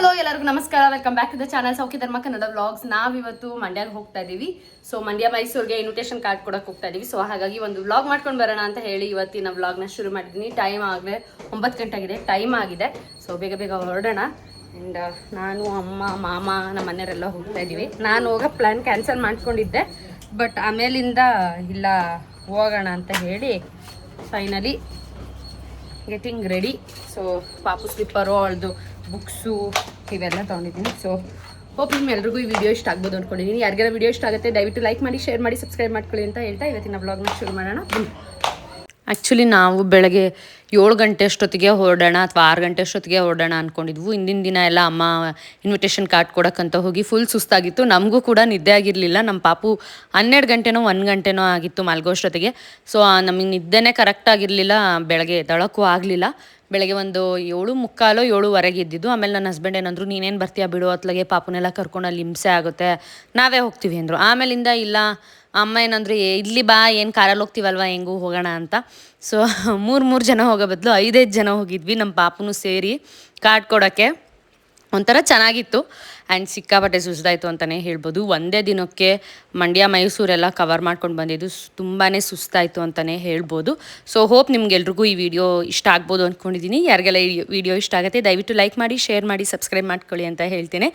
Hello ಎಲ್ಲರಿಗೂ ನಮಸ್ಕಾರ, welcome back to the channel Soukhya Dharma Kannada vlogs. ನಾವಿವತ್ತು ಮಂಡ್ಯಗೆ ಹೋಗ್ತಾ ಇದೀವಿ. ಸೊ ಮಂಡ್ಯ ಮೈಸೂರಿಗೆ ಇನ್ವಿಟೇಷನ್ ಕಾರ್ಡ್ ಕೊಡಕ್ಕೆ ಹೋಗ್ತಾ ಇದೀವಿ. ಸೊ ಹಾಗಾಗಿ ಒಂದು ವ್ಲಾಗ್ ಮಾಡ್ಕೊಂಡು ಬರೋಣ ಅಂತ ಹೇಳಿ ಇವತ್ತಿನ ವ್ಲಾಗ್ನ ಶುರು ಮಾಡಿದ್ದೀನಿ. ಟೈಮ್ ಆಗಲೇ 9 ಗಂಟೆ ಆಗಿದೆ, ಟೈಮ್ ಆಗಿದೆ. ಸೊ ಬೇಗ ಬೇಗ ಹೊರಡೋಣ. ಆ್ಯಂಡ್ ನಾನು, ಅಮ್ಮ, ಮಾಮ, ನಮ್ಮ ಮನೆಯವರೆಲ್ಲ ಹೋಗ್ತಾ ಇದ್ದೀವಿ. ನಾನು ಹೋಗೋ ಪ್ಲ್ಯಾನ್ ಕ್ಯಾನ್ಸಲ್ ಮಾಡ್ಕೊಂಡಿದ್ದೆ, ಬಟ್ ಆಮೇಲಿಂದ ಇಲ್ಲ ಹೋಗೋಣ ಅಂತ ಹೇಳಿ ಫೈನಲಿ ಗೆಟಿಂಗ್ ರೆಡಿ. ಸೊ ಪಾಪು ಸ್ಲಿಪ್ಪರು, ಅವಳದು ಬುಕ್ಸು ಇವೆಲ್ಲ ತೊಗೊಂಡಿದ್ದೀನಿ. ಸೊ ಹೋಪ್ ನಿಮ್ಮೆಲ್ರಿಗೂ ಈ ವಿಡಿಯೋ ಇಷ್ಟ ಆಗ್ಬೋದು ಅಂದ್ಕೊಂಡಿದ್ದೀನಿ. ಯಾರಿಗೆಲ್ಲ ವಿಡಿಯೋ ಇಷ್ಟ ಆಗುತ್ತೆ ದಯವಿಟ್ಟು ಲೈಕ್ ಮಾಡಿ, ಶೇರ್ ಮಾಡಿ, ಸಬ್ಸ್ಕ್ರೈಬ್ ಮಾಡ್ಕೊಳ್ಳಿ ಅಂತ ಹೇಳ್ತಾ ಇವತ್ತಿನ ವ್ಲಾಗ್ನ ಶುರು ಮಾಡೋಣ. ಆ್ಯಕ್ಚುಲಿ ನಾವು ಬೆಳಗ್ಗೆ 7 ಗಂಟೆ ಅಷ್ಟೊತ್ತಿಗೆ ಹೊರಡೋಣ ಅಥವಾ 6 ಗಂಟೆ ಅಷ್ಟೊತ್ತಿಗೆ ಹೊರಡೋಣ ಅಂದ್ಕೊಂಡಿದ್ವು. ಹಿಂದಿನ ದಿನ ಎಲ್ಲ ಅಮ್ಮ ಇನ್ವಿಟೇಷನ್ ಕಾರ್ಡ್ ಕೊಡೋಕ್ಕಂತ ಹೋಗಿ ಫುಲ್ ಸುಸ್ತಾಗಿತ್ತು. ನಮಗೂ ಕೂಡ ನಿದ್ದೆ ಆಗಿರಲಿಲ್ಲ. ನಮ್ಮ ಪಾಪು 12 ಗಂಟೆನೋ 1 ಗಂಟೆನೋ ಆಗಿತ್ತು ಮಲ್ಗೋಷ್ಟೊತ್ತಿಗೆ. ಸೊ ನಮಗೆ ನಿದ್ದೆನೇ ಕರೆಕ್ಟಾಗಿರಲಿಲ್ಲ, ಬೆಳಗ್ಗೆ ಎದ್ದಳಕ್ಕೂ ಆಗಲಿಲ್ಲ. ಬೆಳಗ್ಗೆ ಒಂದು 7:45 7:15 ಇದ್ದಿದ್ದು. ಆಮೇಲೆ ನನ್ನ ಹಸ್ಬೆಂಡ್ ಏನಂದ್ರು, ನೀನೇನು ಬರ್ತೀಯಾ ಬಿಡು, ಅತ್ಲಾಗೆ ಪಾಪುನೆಲ್ಲ ಕರ್ಕೊಂಡು ಅಲ್ಲಿ ಹಿಂಸೆ ಆಗುತ್ತೆ, ನಾವೇ ಹೋಗ್ತೀವಿ ಅಂದರು. ಆಮೇಲಿಂದ ಇಲ್ಲ ಅಮ್ಮ ಏನಂದ್ರೆ, ಇಲ್ಲಿ ಬಾ, ಏನು ಕಾರಲ್ಲಿ ಹೋಗ್ತೀವಲ್ವ, ಹೆಂಗೂ ಹೋಗೋಣ ಅಂತ. ಸೊ 3 ಜನ ಹೋಗೋ ಬದಲು 5 ಜನ ಹೋಗಿದ್ವಿ, ನಮ್ಮ ಪಾಪುನು ಸೇರಿ ಕಾರ್ಡ್ ಕೊಡೋಕ್ಕೆ. ಒಂಥರ ಚೆನ್ನಾಗಿತ್ತು. ಆ್ಯಂಡ್ ಸಿಕ್ಕಾಪಟ್ಟೆ ಸುಸ್ತಾಯಿತು ಅಂತಲೇ ಹೇಳ್ಬೋದು. ಒಂದೇ ದಿನಕ್ಕೆ ಮಂಡ್ಯ ಮೈಸೂರೆಲ್ಲ ಕವರ್ ಮಾಡ್ಕೊಂಡು ಬಂದಿದ್ದು ತುಂಬಾ ಸುಸ್ತಾಯಿತು ಅಂತಲೇ ಹೇಳ್ಬೋದು. ಸೊ ಹೋಪ್ ನಿಮ್ಗೆಲ್ರಿಗೂ ಈ ವಿಡಿಯೋ ಇಷ್ಟ ಆಗ್ಬೋದು ಅಂದ್ಕೊಂಡಿದ್ದೀನಿ. ಯಾರಿಗೆಲ್ಲ ಈ ವಿಡಿಯೋ ಇಷ್ಟ ಆಗುತ್ತೆ ದಯವಿಟ್ಟು ಲೈಕ್ ಮಾಡಿ, ಶೇರ್ ಮಾಡಿ, ಸಬ್ಸ್ಕ್ರೈಬ್ ಮಾಡ್ಕೊಳ್ಳಿ ಅಂತ ಹೇಳ್ತೇನೆ.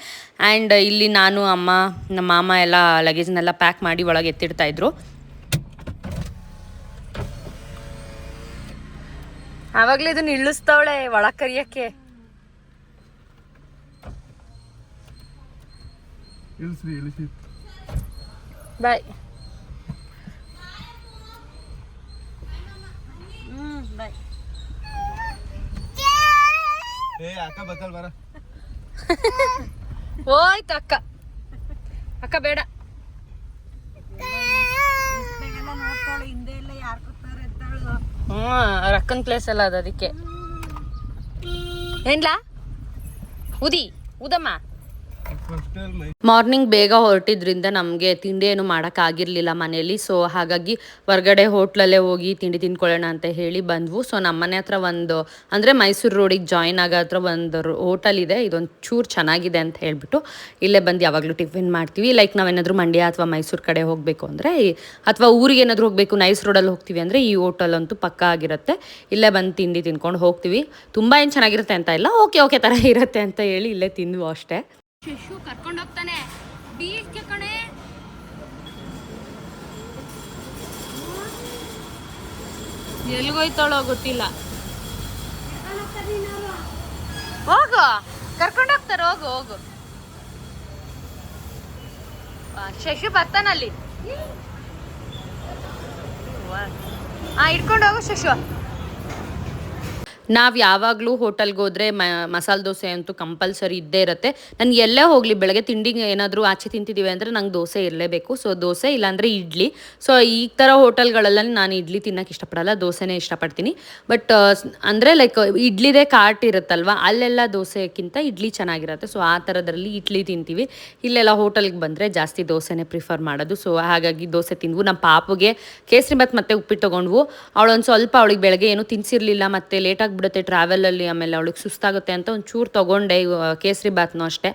ಆ್ಯಂಡ್ ಇಲ್ಲಿ ನಾನು, ಅಮ್ಮ, ನಮ್ಮ ಮಾಮ ಎಲ್ಲ ಲಗೇಜ್ನೆಲ್ಲ ಪ್ಯಾಕ್ ಮಾಡಿ ಒಳಗೆ ಎತ್ತಿಡ್ತಾಯಿದ್ರು. ಆವಾಗಲೇ ಇದನ್ನು ಇಳಿಸ್ತಾವಳೆ ಒಳಗೆ ಕರಿಯೋಕ್ಕೆ. ಬಾಯ್. ಬಾಯ್. ಹೋಯ್ತು ಅಕ್ಕ. ಅಕ್ಕ ಬೇಡ. ರಕ್ಕನ್ ಪ್ಲೇಸ್ ಎಲ್ಲ ಅದು, ಅದಕ್ಕೆ ಏನ್ಲಾ ಉದಮ್ಮ. ಮಾರ್ನಿಂಗ್ ಬೇಗ ಹೊರಟಿದ್ರಿಂದ ನಮಗೆ ತಿಂಡಿ ಏನು ಮಾಡೋಕ್ಕಾಗಿರಲಿಲ್ಲ ಮನೇಲಿ. ಸೊ ಹಾಗಾಗಿ ಹೊರಗಡೆ ಹೋಟ್ಲಲ್ಲೇ ಹೋಗಿ ತಿಂಡಿ ತಿಂದ್ಕೊಳ್ಳೋಣ ಅಂತ ಹೇಳಿ ಬಂದ್ವು. ಸೊ ನಮ್ಮ ಮನೆ ಹತ್ರ ಒಂದು, ಅಂದರೆ ಮೈಸೂರು ರೋಡಿಗೆ ಜಾಯಿನ್ ಆಗೋ ಹತ್ರ ಒಂದು ಹೋಟೆಲ್ ಇದೆ, ಇದೊಂದು ಚೂರು ಚೆನ್ನಾಗಿದೆ ಅಂತ ಹೇಳ್ಬಿಟ್ಟು ಇಲ್ಲೇ ಬಂದು ಯಾವಾಗಲೂ ಟಿಫಿನ್ ಮಾಡ್ತೀವಿ. ಲೈಕ್ ನಾವೇನಾದರೂ ಮಂಡ್ಯ ಅಥವಾ ಮೈಸೂರು ಕಡೆ ಹೋಗಬೇಕು ಅಂದರೆ, ಅಥವಾ ಊರಿಗೆ ಏನಾದರೂ ಹೋಗಬೇಕು, ನೈಸ್ ರೋಡಲ್ಲಿ ಹೋಗ್ತೀವಿ ಅಂದರೆ ಈ ಹೋಟೆಲ್ ಅಂತೂ ಪಕ್ಕಾ ಆಗಿರುತ್ತೆ. ಇಲ್ಲೇ ಬಂದು ತಿಂಡಿ ತಿನ್ಕೊಂಡು ಹೋಗ್ತೀವಿ. ತುಂಬ ಏನು ಚೆನ್ನಾಗಿರುತ್ತೆ ಅಂತ ಇಲ್ಲ, ಓಕೆ ಥರ ಇರುತ್ತೆ ಅಂತ ಹೇಳಿ ಇಲ್ಲೇ ತಿಂದ್ವು ಅಷ್ಟೇ. ಶಶು ಕರ್ಕೊಂಡು ಹೋಗ್ತಾನೆ ಬೀಚ್ಗೆ ಕಣೆ. ಎಲ್ಲಿಗೋಯ್ತಾಳೋ ಗೊತ್ತಿಲ್ಲ. ಹೋಗು, ಕರ್ಕೊಂಡು ಹೋಗ್ತಾರೆ, ಹೋಗು ಹೋಗು. ಶಶು ಬರ್ತಾನಲ್ಲಿ. ಇಟ್ಕೊಂಡು ಹೋಗು ಶಶು. ನಾವು ಯಾವಾಗಲೂ ಹೋಟೆಲ್ಗೆ ಹೋದರೆ ಮಸಾಲೆ ದೋಸೆ ಅಂತೂ ಕಂಪಲ್ಸರಿ ಇದ್ದೇ ಇರುತ್ತೆ. ನನಗೆ ಎಲ್ಲೇ ಹೋಗಲಿ, ಬೆಳಗ್ಗೆ ತಿಂಡಿಗೆ ಏನಾದರೂ ಆಚೆ ತಿಂತಿದ್ದೀವಿ ಅಂದರೆ ನಂಗೆ ದೋಸೆ ಇರಲೇಬೇಕು. ಸೊ ದೋಸೆ ಇಲ್ಲಾಂದರೆ ಇಡ್ಲಿ. ಸೊ ಈ ಥರ ಹೋಟೆಲ್ಗಳಲ್ಲಿ ನಾನು ಇಡ್ಲಿ ತಿನ್ನೋಕೆ ಇಷ್ಟಪಡಲ್ಲ, ದೋಸೆನೇ ಇಷ್ಟಪಡ್ತೀನಿ. ಬಟ್ ಅಂದರೆ ಲೈಕ್ ಇಡ್ಲಿದೇ ಕಾರ್ಟ್ ಇರುತ್ತಲ್ವ, ಅಲ್ಲೆಲ್ಲ ದೋಸೆಕ್ಕಿಂತ ಇಡ್ಲಿ ಚೆನ್ನಾಗಿರುತ್ತೆ. ಸೊ ಆ ಥರದ್ರಲ್ಲಿ ಇಡ್ಲಿ ತಿಂತೀವಿ. ಇಲ್ಲೆಲ್ಲ ಹೋಟೆಲ್ಗೆ ಬಂದರೆ ಜಾಸ್ತಿ ದೋಸೆನೇ ಪ್ರಿಫರ್ ಮಾಡೋದು. ಸೊ ಹಾಗಾಗಿ ದೋಸೆ ತಿಂದ್ವು. ನಮ್ಮ ಪಾಪುಗೆ ಕೇಸರಿ ಬಾತ್ ಮತ್ತು ಉಪ್ಪಿಟ್ಟು ತೊಗೊಂಡ್ವು. ಅವಳೊಂದು ಸ್ವಲ್ಪ, ಅವಳಿಗೆ ಬೆಳಗ್ಗೆ ಏನೂ ತಿನ್ಸಿರಲಿಲ್ಲ, ಮತ್ತು ಲೇಟಾಗಿ ಬಿಡುತ್ತೆ ಟ್ರಾವೆಲಲ್ಲಿ, ಆಮೇಲೆ ಅವಳಿಗೆ ಸುಸ್ತಾಗುತ್ತೆ ಅಂತ ಒಂದು ಚೂರು ತೊಗೊಂಡೆ. ಕೇಸರಿ ಬಾತ್ನೂ ಅಷ್ಟೇ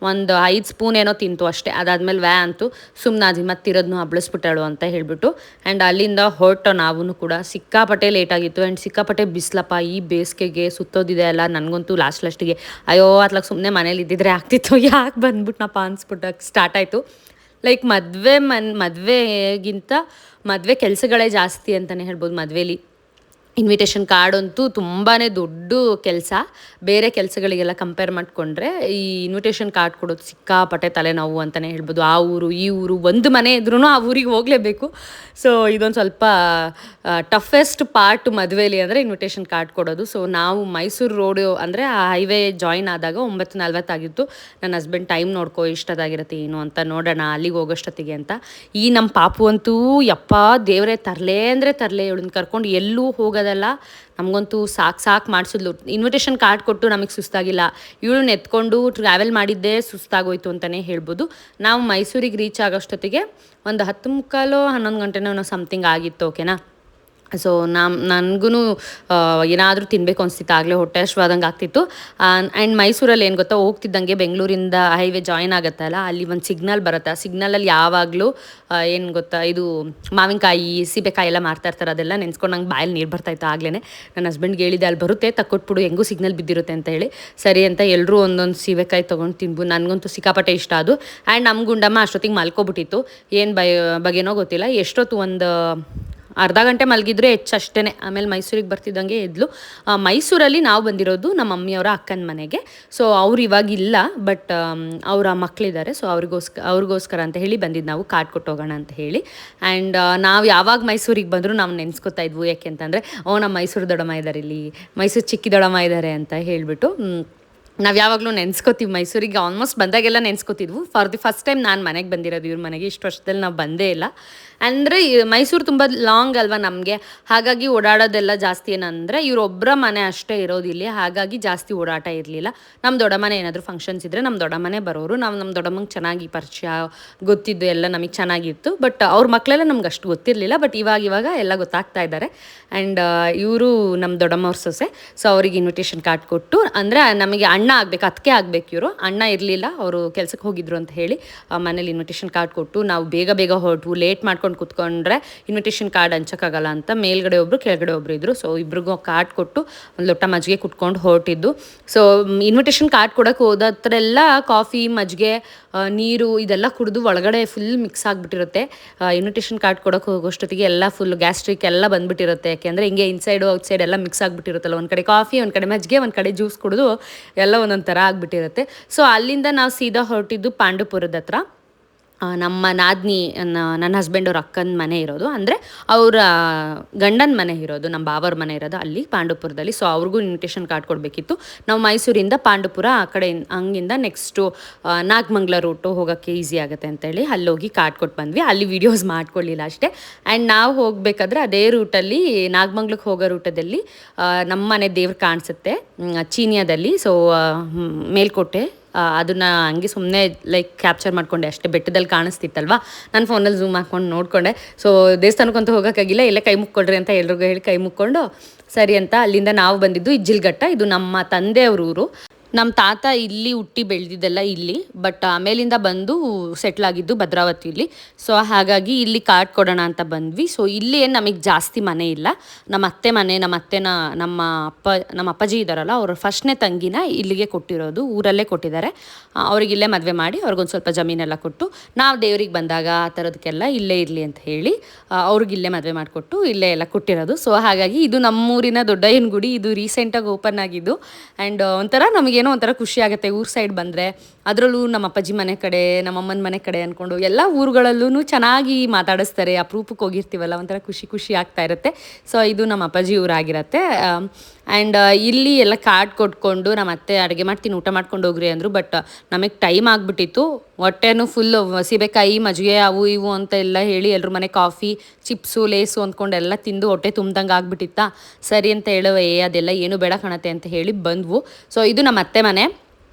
ಒಂದು 5 ಸ್ಪೂನ್ ಏನೋ ತಿಂತು ಅಷ್ಟೇ. ಅದಾದಮೇಲೆ ಅಂತೂ ಸುಮ್ಮನಾದಿ, ಮತ್ತಿರೋದನ್ನು ಹಬ್ಳಿಸ್ಬಿಟ್ಟಾಳು ಅಂತ ಹೇಳಿಬಿಟ್ಟು. ಆ್ಯಂಡ್ ಅಲ್ಲಿಂದ ಹೊರಟು ನಾವು ಕೂಡ. ಸಿಕ್ಕಾಪಟ್ಟೆ ಲೇಟಾಗಿತ್ತು ಆ್ಯಂಡ್ ಸಿಕ್ಕಾಪಟ್ಟೆ ಬಿಸಿಲಪ್ಪ. ಈ ಬೇಸಿಗೆಗೆ ಸುತ್ತೋದಿದೆ ಅಲ್ಲ, ನನಗಂತೂ ಲಾಸ್ಟಿಗೆ ಅಯ್ಯೋ ಅತ್ಲಾಗ ಸುಮ್ಮನೆ ಮನೇಲಿ ಇದ್ದಿದ್ರೆ ಆಗ್ತಿತ್ತು, ಯಾಕೆ ಬಂದ್ಬಿಟ್ನಪ್ಪ ಅನ್ಸ್ಬಿಟ್ಟು ಸ್ಟಾರ್ಟ್ ಆಯಿತು. ಲೈಕ್ ಮದುವೆಗಿಂತ ಮದುವೆ ಕೆಲಸಗಳೇ ಜಾಸ್ತಿ ಅಂತಲೇ ಹೇಳ್ಬೋದು. ಮದುವೆಲಿ ಇನ್ವಿಟೇಷನ್ ಕಾರ್ಡ್ ಅಂತೂ ತುಂಬಾ ದೊಡ್ಡ ಕೆಲಸ. ಬೇರೆ ಕೆಲಸಗಳಿಗೆಲ್ಲ ಕಂಪೇರ್ ಮಾಡಿಕೊಂಡ್ರೆ ಈ ಇನ್ವಿಟೇಷನ್ ಕಾರ್ಡ್ ಕೊಡೋದು ಸಿಕ್ಕಾಪಟ್ಟೆ ತಲೆನೋವು ಅಂತಲೇ ಹೇಳ್ಬೋದು. ಆ ಊರು ಈ ಊರು, ಒಂದು ಮನೆ ಇದ್ರೂ ಆ ಊರಿಗೆ ಹೋಗಲೇಬೇಕು. ಸೊ ಇದೊಂದು ಸ್ವಲ್ಪ ಟಫೆಸ್ಟ್ ಪಾರ್ಟ್ ಮದುವೆಲಿ ಅಂದರೆ ಇನ್ವಿಟೇಷನ್ ಕಾರ್ಡ್ ಕೊಡೋದು. ಸೊ ನಾವು ಮೈಸೂರು ರೋಡು ಅಂದರೆ ಆ ಹೈವೇ ಜಾಯಿನ್ ಆದಾಗ 9:40 ಆಗಿತ್ತು. ನನ್ನ ಹಸ್ಬೆಂಡ್ ಟೈಮ್ ನೋಡ್ಕೋ ಎಷ್ಟದಾಗಿರುತ್ತೆ ಏನು ಅಂತ ನೋಡೋಣ ಅಲ್ಲಿಗೆ ಹೋಗೋಷ್ಟೊತ್ತಿಗೆ ಅಂತ. ಈ ನಮ್ಮ ಪಾಪು ಅಂತೂ ಯಪ್ಪ ದೇವರೇ, ತರಲೇ ಅಂದರೆ ತರಲೇ, ಇವಳನ್ನ ಕರ್ಕೊಂಡು ಎಲ್ಲೂ ಹೋಗೋದಲ್ಲ. ನಮಗಂತೂ ಸಾಕು ಮಾಡಿಸಿದ್ಲು. ಇನ್ವಿಟೇಷನ್ ಕಾರ್ಡ್ ಕೊಟ್ಟು ನಮಗೆ ಸುಸ್ತಾಗಿಲ್ಲ, ಇವಳನ್ನ ಎತ್ಕೊಂಡು ಟ್ರಾವೆಲ್ ಮಾಡಿದ್ದೇ ಸುಸ್ತಾಗೋಯ್ತು ಅಂತಲೇ ಹೇಳ್ಬೋದು. ನಾವು ಮೈಸೂರಿಗೆ ರೀಚ್ ಆಗೋಷ್ಟೊತ್ತಿಗೆ ಒಂದು 10:45 11 ಗಂಟೆನೋ ಸಮಥಿಂಗ್ ಆಗಿತ್ತು. ಓಕೆನಾ. ಸೊ ನನಗೂ ಏನಾದರೂ ತಿನ್ನಬೇಕು ಅನಿಸ್ತಿತ್ತು, ಆಗಲೇ ಹೊಟ್ಟೆ ಹಶ್ವಾದಂಗೆ ಆಗ್ತಿತ್ತು. ಆ್ಯಂಡ್ ಮೈಸೂರಲ್ಲಿ ಏನು ಗೊತ್ತಾ, ಹೋಗ್ತಿದ್ದಂಗೆ ಬೆಂಗಳೂರಿಂದ ಹೈವೇ ಜಾಯಿನ್ ಆಗುತ್ತಲ್ಲ, ಅಲ್ಲಿ ಒಂದು ಸಿಗ್ನಲ್ ಬರುತ್ತೆ. ಆ ಸಿಗ್ನಲಲ್ಲಿ ಯಾವಾಗಲೂ ಏನು ಗೊತ್ತಾ, ಇದು ಮಾವಿನಕಾಯಿ ಸೀಬೆಕಾಯಿ ಎಲ್ಲ ಮಾರ್ತಾ ಇರ್ತಾರೆ. ಅದೆಲ್ಲ ನೆನೆಸ್ಕೊಂಡು ನಂಗೆ ಬಾಯಲ್ಲಿ ನೀರು ಬರ್ತಾಯಿತ್ತು. ಆಗಲೇ ನನ್ನ ಹಸ್ಬೆಂಡ್ಗೆ ಹೇಳಿದೆ, ಅಲ್ಲಿ ಬರುತ್ತೆ ತಕ್ಕೊಟ್ಬಿಡು, ಹೆಂಗೂ ಸಿಗ್ನಲ್ ಬಿದ್ದಿರುತ್ತೆ ಅಂತ ಹೇಳಿ. ಸರಿ ಅಂತ ಎಲ್ಲರೂ ಒಂದೊಂದು ಸೀಬೆಕಾಯಿ ತೊಗೊಂಡು ತಿನ್ಬು. ನನಗಂತೂ ಸಿಕ್ಕಾಪಟ್ಟೆ ಇಷ್ಟ ಅದು. ಆ್ಯಂಡ್ ನಮ್ಮ ಗುಂಡಮ್ಮ ಅಷ್ಟೊತ್ತಿಗೆ ಮಲ್ಕೊಬಿಟ್ಟಿತ್ತು. ಏನು ಬಗೆನೋ ಗೊತ್ತಿಲ್ಲ, ಎಷ್ಟೊತ್ತು ಒಂದು ಅರ್ಧ ಗಂಟೆ ಮಲಗಿದ್ರೆ ಹೆಚ್ಚು ಅಷ್ಟೇ. ಆಮೇಲೆ ಮೈಸೂರಿಗೆ ಬರ್ತಿದ್ದಂಗೆ ಎದ್ಲು. ಮೈಸೂರಲ್ಲಿ ನಾವು ಬಂದಿರೋದು ನಮ್ಮ ಮಮ್ಮಿಯವರ ಅಕ್ಕನ ಮನೆಗೆ. ಸೊ ಅವ್ರು ಇವಾಗಿಲ್ಲ, ಬಟ್ ಅವರ ಮಕ್ಕಳಿದ್ದಾರೆ. ಸೊ ಅವ್ರಿಗೋಸ್ಕರ ಅಂತ ಹೇಳಿ ಬಂದಿದ್ದು ನಾವು, ಕಾರ್ಡ್ ಕೊಟ್ಟು ಹೋಗೋಣ ಅಂತ ಹೇಳಿ. ಆ್ಯಂಡ್ ನಾವು ಯಾವಾಗ ಮೈಸೂರಿಗೆ ಬಂದರೂ ನಾವು ನೆನೆಸ್ಕೊತಾ ಇದ್ವು. ಯಾಕೆ ಅಂತಂದರೆ, ನಮ್ಮ ಮೈಸೂರು ದೊಡ್ಡಮ್ಮ ಇದ್ದಾರೆ, ಇಲ್ಲಿ ಮೈಸೂರು ಚಿಕ್ಕಿ ದೊಡ್ಡಮ್ಮ ಇದ್ದಾರೆ ಅಂತ ಹೇಳಿಬಿಟ್ಟು ನಾವು ಯಾವಾಗಲೂ ನೆನೆಸ್ಕೋತೀವಿ. ಮೈಸೂರಿಗೆ ಆಲ್ಮೋಸ್ಟ್ ಬಂದಾಗೆಲ್ಲ ನೆನೆಸ್ಕೋತಿದ್ವು. ಫಾರ್ ದಿ ಫಸ್ಟ್ ಟೈಮ್ ನಾನು ಮನೆಗೆ ಬಂದಿರೋದು, ಇವ್ರ ಮನೆಗೆ ಇಷ್ಟು ವರ್ಷದಲ್ಲಿ ನಾವು ಬಂದೇ ಇಲ್ಲ. ಅಂದರೆ ಮೈಸೂರು ತುಂಬ ಲಾಂಗ್ ಅಲ್ವಾ ನಮಗೆ, ಹಾಗಾಗಿ ಓಡಾಡೋದೆಲ್ಲ ಜಾಸ್ತಿ. ಏನಂದರೆ ಇವರೊಬ್ಬರ ಮನೆ ಅಷ್ಟೇ ಇರೋದಿಲ್ಲ, ಹಾಗಾಗಿ ಜಾಸ್ತಿ ಓಡಾಟ ಇರಲಿಲ್ಲ. ನಮ್ಮ ದೊಡ್ಡಮ್ಮನೆ ಏನಾದರೂ ಫಂಕ್ಷನ್ಸ್ ಇದ್ದರೆ ನಮ್ಮ ದೊಡ್ಡಮ್ಮನೆ ಬರೋರು. ನಮ್ಮ ದೊಡ್ಡಮ್ಮಂಗೆ ಚೆನ್ನಾಗಿ ಪರಿಚಯ ಗೊತ್ತಿದ್ದು ಎಲ್ಲ ನಮಗೆ ಚೆನ್ನಾಗಿತ್ತು. ಬಟ್ ಅವ್ರ ಮಕ್ಕಳೆಲ್ಲ ನಮ್ಗೆ ಅಷ್ಟು ಗೊತ್ತಿರಲಿಲ್ಲ. ಬಟ್ ಇವಾಗ ಎಲ್ಲ ಗೊತ್ತಾಗ್ತಾ ಇದ್ದಾರೆ. ಆ್ಯಂಡ್ ಇವರು ನಮ್ಮ ದೊಡ್ಡಮ್ಮವ್ರ ಸೊಸೆ. ಸೊ ಅವ್ರಿಗೆ ಇನ್ವಿಟೇಷನ್ ಕಾರ್ಡ್ ಕೊಟ್ಟು, ಅಂದರೆ ನಮಗೆ ಅಣ್ಣ ಆಗಬೇಕು, ಅದಕ್ಕೆ ಆಗಬೇಕು ಇವರು. ಅಣ್ಣ ಇರಲಿಲ್ಲ, ಅವರು ಕೆಲಸಕ್ಕೆ ಹೋಗಿದ್ರು ಅಂತ ಹೇಳಿ ಮನೇಲಿ ಇನ್ವಿಟೇಷನ್ ಕಾರ್ಡ್ ಕೊಟ್ಟು, ನಾವು ಬೇಗ ಹೊರಟು ಲೇಟ್ ಮಾಡ್ಕೊಂಡು ಕುತ್ಕೊಂಡ್ರೆ ಇನ್ವಿಟೇಷನ್ ಕಾರ್ಡ್ ಹಂಚೋಕ್ಕಾಗಲ್ಲ ಅಂತ ಮೇಲ್ಗಡೆ ಒಬ್ಬರು ಕೆಳಗಡೆ ಒಬ್ಬರು ಇದ್ದರು. ಸೊ ಇಬ್ರಿಗೂ ಕಾರ್ಡ್ ಕೊಟ್ಟು ಒಂದು ಲೋಟ ಮಜ್ಜಿಗೆ ಕುಟ್ಕೊಂಡು ಹೊರಟಿದ್ದು. ಸೊ ಇನ್ವಿಟೇಷನ್ ಕಾರ್ಡ್ ಕೊಡೋಕೆ ಹೋದತ್ರೆಲ್ಲ ಕಾಫಿ, ಮಜ್ಜಿಗೆ, ನೀರು ಇದೆಲ್ಲ ಕುಡಿದು ಒಳಗಡೆ ಫುಲ್ ಮಿಕ್ಸ್ ಆಗಿಬಿಟ್ಟಿರುತ್ತೆ. ಇನ್ವಿಟೇಷನ್ ಕಾರ್ಡ್ ಕೊಡೋಕೆ ಹೋಗೋಷ್ಟೊತ್ತಿಗೆ ಎಲ್ಲ ಫುಲ್ ಗ್ಯಾಸ್ಟ್ರಿಕ್ ಎಲ್ಲ ಬಂದುಬಿಟ್ಟಿರುತ್ತೆ. ಯಾಕೆಂದರೆ ಹಿಂಗೆ ಇನ್ಸೈಡು ಔಟ್ಸೈಡ್ ಎಲ್ಲ ಮಿಕ್ಸ್ ಆಗಿಬಿಟ್ಟಿರುತ್ತಲ್ಲ, ಒಂದು ಕಡೆ ಕಾಫಿ, ಒಂದು ಕಡೆ ಮಜ್ಜಿಗೆ, ಒಂದು ಕಡೆ ಜ್ಯೂಸ್ ಕುಡಿದು ಎಲ್ಲ ಒಂದೊಂದು ಥರ ಆಗಿಬಿಟ್ಟಿರುತ್ತೆ. ಸೊ ಅಲ್ಲಿಂದ ನಾವು ಸೀದಾ ಹೊರಟಿದ್ದು ಪಾಂಡುಪುರದ ಹತ್ರ. ನಮ್ಮ ನಾದಿನಿ, ನನ್ನ ಹಸ್ಬೆಂಡ್ ಅವ್ರ ಅಕ್ಕನ ಮನೆ ಇರೋದು, ಅಂದರೆ ಅವರ ಗಂಡನ ಮನೆ ಇರೋದು, ನಮ್ಮ ಬಾವರ ಮನೆ ಇರೋದು ಅಲ್ಲಿ ಪಾಂಡುಪುರದಲ್ಲಿ. ಸೊ ಅವ್ರಿಗೂ ಇನ್ವಿಟೇಷನ್ ಕಾರ್ಡ್ ಕೊಡಬೇಕಿತ್ತು. ನಾವು ಮೈಸೂರಿಂದ ಪಾಂಡುಪುರ ಆ ಕಡೆ ಹಂಗಿಂದ ನೆಕ್ಸ್ಟು ನಾಗಮಂಗಲ ರೂಟು ಹೋಗೋಕ್ಕೆ ಈಸಿ ಆಗುತ್ತೆ ಅಂತೇಳಿ ಅಲ್ಲೋಗಿ ಕಾರ್ಡ್ ಕೊಟ್ಟು ಬಂದ್ವಿ. ಅಲ್ಲಿ ವೀಡಿಯೋಸ್ ಮಾಡ್ಕೊಳ್ಳಿಲ್ಲ ಅಷ್ಟೇ. ಆ್ಯಂಡ್ ನಾವು ಹೋಗಬೇಕಾದ್ರೆ ಅದೇ ರೂಟಲ್ಲಿ, ನಾಗಮಂಗ್ಲಕ್ಕೆ ಹೋಗೋ ರೂಟದಲ್ಲಿ ನಮ್ಮ ಮನೆ ದೇವ್ರು ಕಾಣಿಸುತ್ತೆ ಚೀನಿಯಾದಲ್ಲಿ. ಸೊ ಮೇಲ್ಕೋಟೆ, ಅದನ್ನು ಹಂಗೆ ಸುಮ್ಮನೆ ಕ್ಯಾಪ್ಚರ್ ಮಾಡಿಕೊಂಡೆ ಅಷ್ಟೇ. ಬೆಟ್ಟದಲ್ಲಿ ಕಾಣಿಸ್ತಿತ್ತಲ್ವ, ನನ್ನ ಫೋನಲ್ಲಿ ಝೂಮ್ ಹಾಕ್ಕೊಂಡು ನೋಡಿಕೊಂಡೆ. ಸೊ ದೇವಸ್ಥಾನಕ್ಕಂತೂ ಹೋಗೋಕ್ಕಾಗಿಲ್ಲ, ಎಲ್ಲ ಕೈ ಮುಕ್ಕೊಳ್ರಿ ಅಂತ ಎಲ್ರಿಗೂ ಹೇಳಿ ಕೈ ಮುಕ್ಕೊಂಡು ಸರಿ ಅಂತ ಅಲ್ಲಿಂದ ನಾವು ಬಂದಿದ್ದು ಇಜ್ಜಿಲ್ಘಟ್ಟ. ಇದು ನಮ್ಮ ತಂದೆಯವ್ರ ಊರು. ನಮ್ಮ ತಾತ ಇಲ್ಲಿ ಹುಟ್ಟಿ ಬೆಳೆದಿದ್ದೆಲ್ಲ ಇಲ್ಲಿ, ಬಟ್ ಆಮೇಲಿಂದ ಬಂದು ಸೆಟ್ಲ್ ಆಗಿದ್ದು ಭದ್ರಾವತಿಯಲ್ಲಿ. ಸೊ ಹಾಗಾಗಿ ಇಲ್ಲಿ ಕಾರ್ಡ್ ಕೊಡೋಣ ಅಂತ ಬಂದ್ವಿ. ಸೊ ಇಲ್ಲಿ ಏನು ನಮಗೆ ಜಾಸ್ತಿ ಮನೆ ಇಲ್ಲ. ನಮ್ಮ ಅತ್ತೆ ಮನೆ, ನಮ್ಮ ಅಪ್ಪಾಜಿ ಇದ್ದಾರಲ್ಲ, ಅವ್ರ ಫಸ್ಟ್ನೇ ತಂಗಿನ ಇಲ್ಲಿಗೆ ಕೊಟ್ಟಿರೋದು, ಊರಲ್ಲೇ ಕೊಟ್ಟಿದ್ದಾರೆ. ಅವ್ರಿಗಿಲ್ಲೇ ಮದುವೆ ಮಾಡಿ ಅವ್ರಿಗೊಂದು ಸ್ವಲ್ಪ ಜಮೀನೆಲ್ಲ ಕೊಟ್ಟು, ನಾವು ದೇವ್ರಿಗೆ ಬಂದಾಗ ಆ ಥರದಕ್ಕೆಲ್ಲ ಇಲ್ಲೇ ಇರಲಿ ಅಂತ ಹೇಳಿ ಅವ್ರಿಗಿಲ್ಲೇ ಮದುವೆ ಮಾಡಿಕೊಟ್ಟು ಇಲ್ಲೇ ಎಲ್ಲ ಕೊಟ್ಟಿರೋದು. ಸೊ ಹಾಗಾಗಿ ಇದು ನಮ್ಮೂರಿನ ದೊಡ್ಡಯ್ಯನ ಗುಡಿ. ಇದು ರೀಸೆಂಟಾಗಿ ಓಪನ್ ಆಗಿದ್ದು. ಆ್ಯಂಡ್ ಒಂಥರ ನಮಗೇನೋ ಒಂಥರ ಖುಷಿ ಆಗುತ್ತೆ ಊರು ಸೈಡ್ ಬಂದರೆ. ಅದರಲ್ಲೂ ನಮ್ಮ ಅಪ್ಪಾಜಿ ಮನೆ ಕಡೆ, ನಮ್ಮ ಅಮ್ಮನ ಮನೆ ಕಡೆ ಅಂದ್ಕೊಂಡು ಎಲ್ಲ ಊರುಗಳಲ್ಲೂ ಚೆನ್ನಾಗಿ ಮಾತಾಡಿಸ್ತಾರೆ. ಅಪರೂಪಕ್ಕೆ ಹೋಗಿರ್ತೀವಲ್ಲ, ಒಂಥರ ಖುಷಿ ಆಗ್ತಾ ಇರುತ್ತೆ. ಸೊ ಇದು ನಮ್ಮ ಅಪ್ಪಾಜಿ ಊರಾಗಿರುತ್ತೆ. ಆ್ಯಂಡ್ ಇಲ್ಲಿ ಎಲ್ಲ ಕಾರ್ಡ್ ಕೊಟ್ಕೊಂಡು ನಮ್ಮ ಅತ್ತೆ ಅಡುಗೆ ಮಾಡ್ತೀನಿ ಊಟ ಮಾಡ್ಕೊಂಡು ಹೋಗ್ರಿ ಅಂದರು. ಬಟ್ ನಮಗೆ ಟೈಮ್ ಆಗಿಬಿಟ್ಟಿತ್ತು. ಹೊಟ್ಟೆನೂ ಫುಲ್ಲು ಸೀಬೆಕಾಯಿ, ಮಜ್ಜಿಗೆ, ಅವು ಇವು ಅಂತ ಎಲ್ಲ ಹೇಳಿ ಎಲ್ಲರ ಮನೆ ಕಾಫಿ, ಚಿಪ್ಸು, ಲೇಸು ಅಂದ್ಕೊಂಡು ಎಲ್ಲ ತಿಂದು ಹೊಟ್ಟೆ ತುಂಬ್ದಂಗೆ ಆಗಿಬಿಟ್ಟಿತ್ತಾ. ಸರಿ ಅಂತ ಹೇಳುವ, ಅದೆಲ್ಲ ಏನು ಬೇಡ ಕಾಣತ್ತೆ ಅಂತ ಹೇಳಿ ಬಂದ್ವು. ಸೊ ಇದು ನಮ್ಮ ಅತ್ತೆ ಮನೆ.